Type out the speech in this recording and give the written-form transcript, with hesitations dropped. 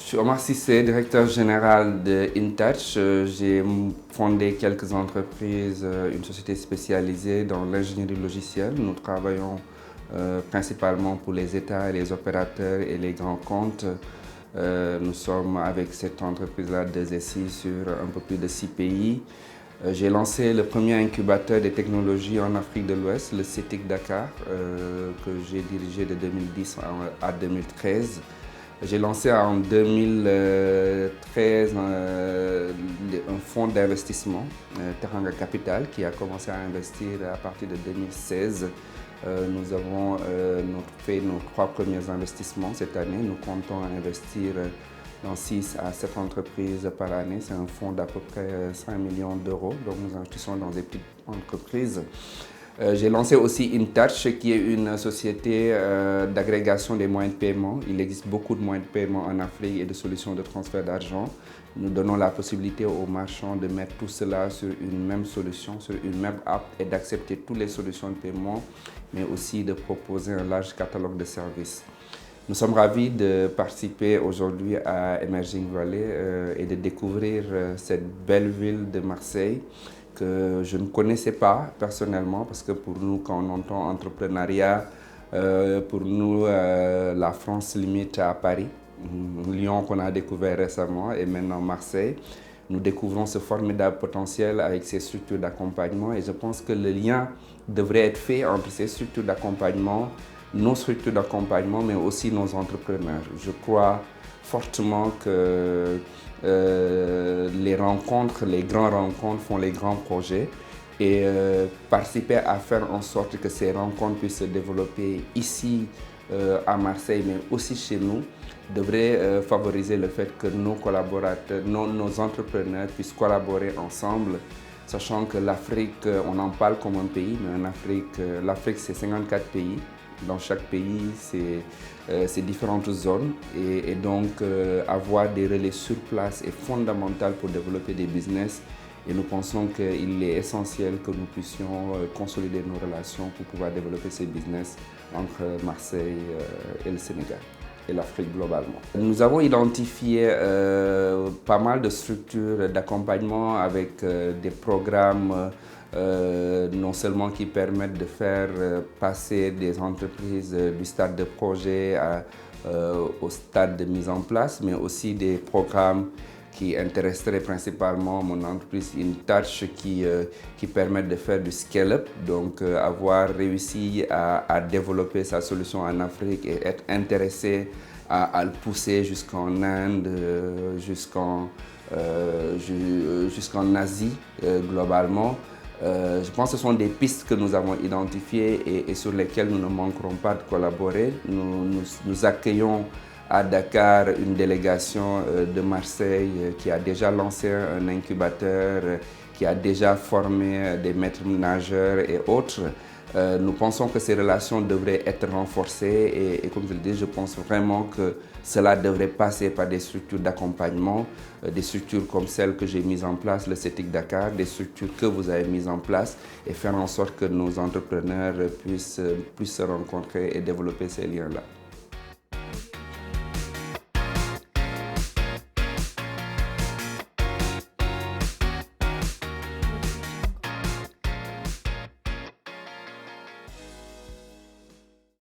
suis Omar Cissé, directeur général de InTouch. J'ai fondé quelques entreprises, une société spécialisée dans l'ingénierie logicielle. Nous travaillons principalement pour les États, les opérateurs et les grands comptes. Nous sommes avec cette entreprise-là des SI sur un peu plus de 6 pays. J'ai lancé le premier incubateur des technologies en Afrique de l'Ouest, le CETIC Dakar, que j'ai dirigé de 2010 à 2013. J'ai lancé en 2013 un fonds d'investissement, Teranga Capital, qui a commencé à investir à partir de 2016. Nous avons fait nos 3 premiers investissements cette année. Nous comptons investir dans 6 à 7 entreprises par année. C'est un fonds d'à peu près 5 millions d'euros. Donc nous investissons dans des petites entreprises. J'ai lancé aussi InTouch, qui est une société d'agrégation des moyens de paiement. Il existe beaucoup de moyens de paiement en Afrique et de solutions de transfert d'argent. Nous donnons la possibilité aux marchands de mettre tout cela sur une même solution, sur une même app et d'accepter toutes les solutions de paiement, mais aussi de proposer un large catalogue de services. Nous sommes ravis de participer aujourd'hui à Emerging Valley et de découvrir cette belle ville de Marseille que je ne connaissais pas personnellement, parce que pour nous, quand on entend entrepreneuriat, pour nous, la France limite à Paris, Lyon qu'on a découvert récemment et maintenant Marseille. Nous découvrons ce formidable potentiel avec ces structures d'accompagnement et je pense que le lien devrait être fait entre ces structures d'accompagnement, nos structures d'accompagnement, mais aussi nos entrepreneurs. Je crois fortement que les rencontres, les grandes rencontres font les grands projets et participer à faire en sorte que ces rencontres puissent se développer ici à Marseille, mais aussi chez nous, devrait favoriser le fait que nos collaborateurs, nos entrepreneurs puissent collaborer ensemble, sachant que l'Afrique, on en parle comme un pays, mais en Afrique, l'Afrique c'est 54 pays. Dans chaque pays, c'est différentes zones et donc avoir des relais sur place est fondamental pour développer des business et nous pensons qu'il est essentiel que nous puissions consolider nos relations pour pouvoir développer ces business entre Marseille et le Sénégal et l'Afrique globalement. Nous avons identifié pas mal de structures d'accompagnement avec des programmes non seulement qui permettent de faire passer des entreprises du stade de projet au stade de mise en place, mais aussi des programmes qui intéresseraient principalement mon entreprise InTouch qui permettent de faire du scale-up, donc avoir réussi à développer sa solution en Afrique et être intéressé à le pousser jusqu'en Inde, jusqu'en Asie globalement. Je pense que ce sont des pistes que nous avons identifiées et sur lesquelles nous ne manquerons pas de collaborer. Nous accueillons à Dakar une délégation de Marseille qui a déjà lancé un incubateur, qui a déjà formé des maîtres nageurs et autres. Nous pensons que ces relations devraient être renforcées et comme je le dis, je pense vraiment que cela devrait passer par des structures d'accompagnement, des structures comme celles que j'ai mises en place, le CETIC Dakar, des structures que vous avez mises en place et faire en sorte que nos entrepreneurs puissent se rencontrer et développer ces liens-là.